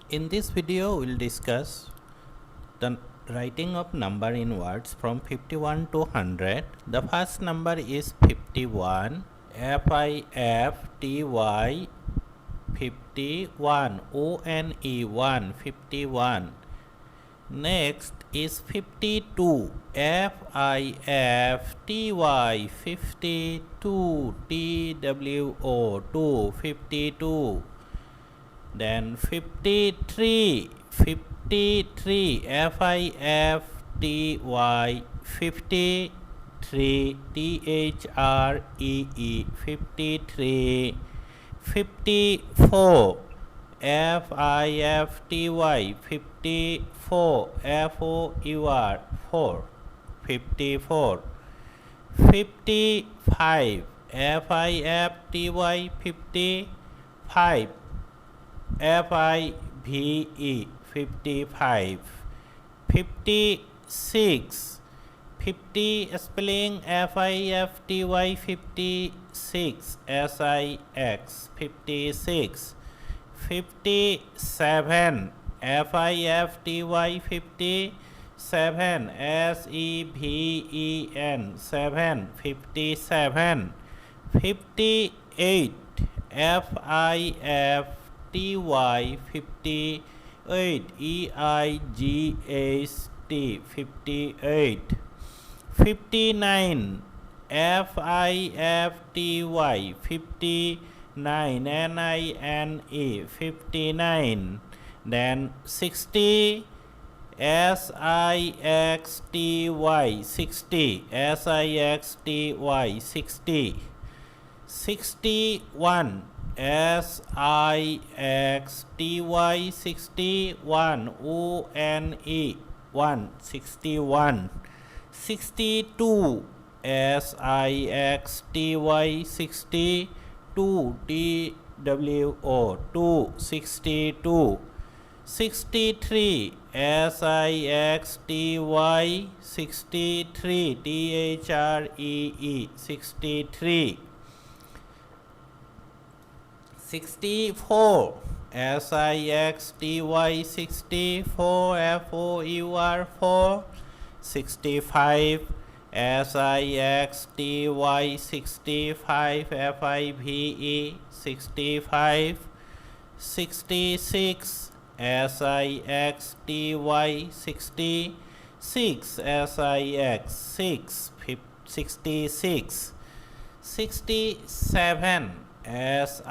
In this video, we'll discuss the writing of number in words from 51 to 100. The first number is 51. F-I-F-T-Y 51. O-N-E 1 51. Next is 52. F-I-F-T-Y 52. T-W-O 2 52. Then 53. 53. F-I-F-T-Y 53. T-H-R-E-E 53. 54. F-I-F-T-Y 54. F-O-U-R 4. 54. 55. F-I-F-T-Y 55. F-I-V-E 55. 56. 50 spelling F-I-F-T-Y 56. S-I-X 56. 57. F-I-F-T-Y 57. S-E-V-E-N 7. 57. 58. F-I-F-T-Y 58. E-I-G-H-T 58. 59. F-I-F-T-Y 59. N-I-N-E 59. Then 60. S-I-X-T-Y 60. S-I-X-T-Y 60. 61. S-I-X-T-Y 61. O-N-E 1 61. 62. S-I-X-T-Y 62. T-W-O 2 62. 63. S-I-X-T-Y 63. T-H-R-E-E 63. 64. S-I-X-T-Y 64. F-O-U-R 4. 65. S-I-X-T-Y 65. F-I-V-E 65. 66. S-I-X-T-Y 66. S-I-X 6 66. 67. S-I-X-T-Y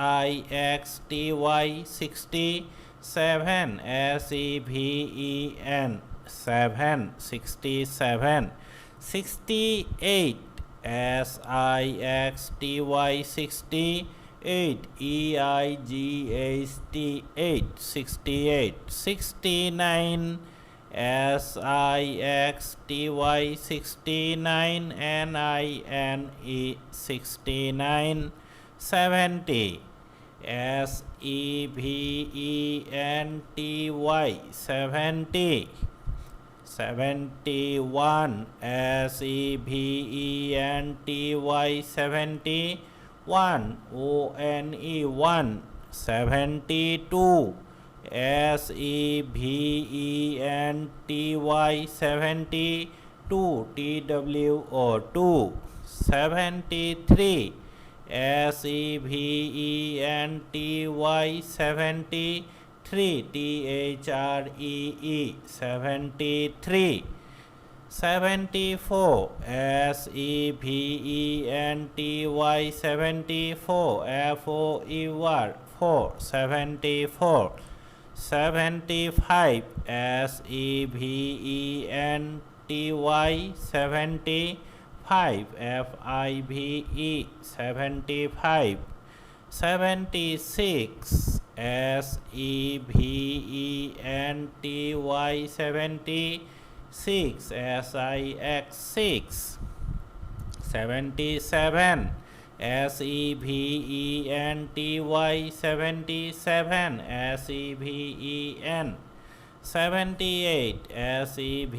67. S-E-V-E-N 7 67. 68. S-I-X-T-Y 68. E-I-G-H-T 8 68. 69. S-I-X-T-Y 69. N-I-N-E 69. 70. S-E-V-E-N-T-Y 70. 71. S-E-V-E-N-T-Y 71. O-N-E 1 72. S-E-V-E-N-T-Y 72. T-W-O 2 73. S-E-V-E-N-T-Y 73. T-H-R-E-E 73. 74. S-E-V-E-N-T-Y 74. F-O-U-R 4 74. 75. S-E-V-E-N-T-Y 75. F-I-V-E 75. 76. S-E-V-E-N-T-Y 76. S-I-X 6. 77. S-E-V-E-N-T-Y 77. S-E-V-E-N 78. S-E-V-E-N-T-Y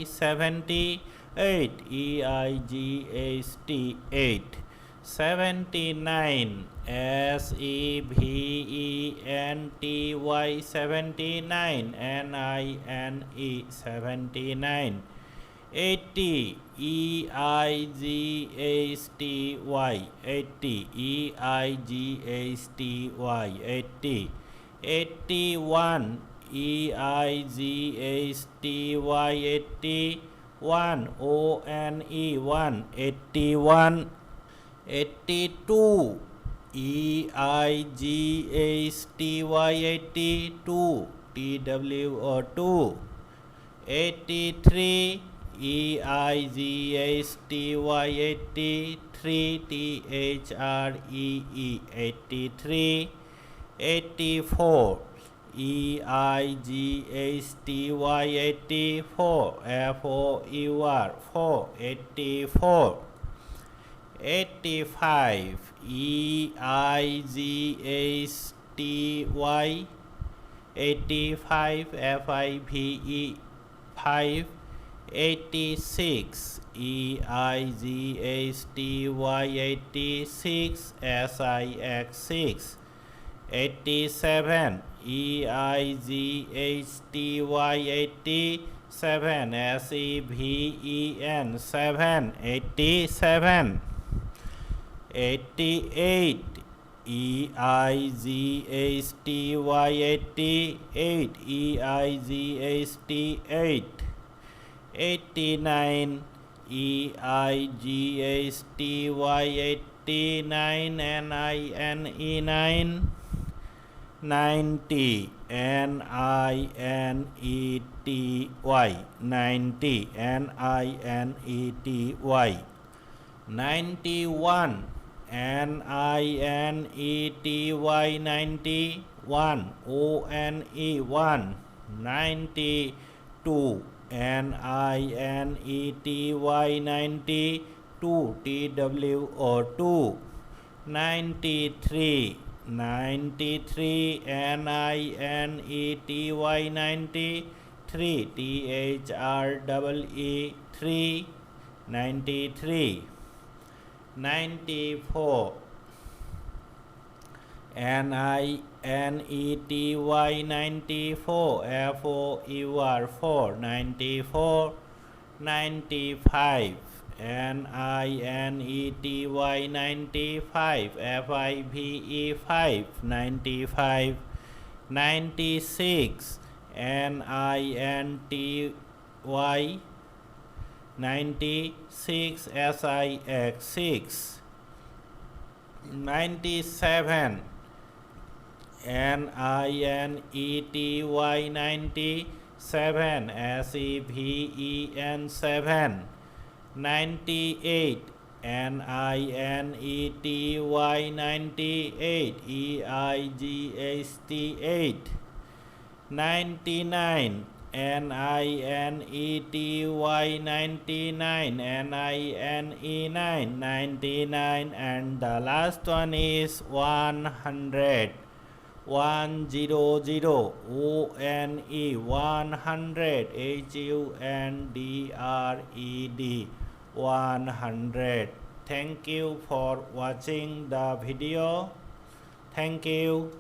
78. E-I-G-H-T 8. 79, SEVENTY, 79, NINE, 79. 80, EIGHTY, 80, EIGHTY, 80. 81, EIGHTY, 81, ONE, 81. 82, EIGHTY, 82, TWO2. 83, EIGHTY, 83, THREE, 83. 84, EIGHTY, 84, FOUR, 4, 84. 85, EIGHTY, 85, FIVE, 5. 86, EIGHTY, 86, SIX, 6. 87, EIGHTY, 87, SEVEN, 7. 87. 88, EIGHTY, 88, EIGHTY, 8. 89, EIGHTY, 89, NINE, 9. 90, NINETY, 90, NINETY. 91, NINETY, 91, ONE, 1. 92, NINETY, 92, TWO2. 93, 93, NINETY, 93, THREE, 3. 93. 94, NINETY, 94, FOUR, 4. 94. 95, NINETY, 95, FIVE, 5. 95. 96, NINTY, 96, SIX, 6. 97, NINETY, 97, SEVEN, 7. 98, NINETY, 98, EIGHTY, 8. 99, NINETY, 99, NINE, 9. 99. And the last one is 100. 100, ONE, 100, HUNDRED, 100. Thank you for watching the video. Thank you.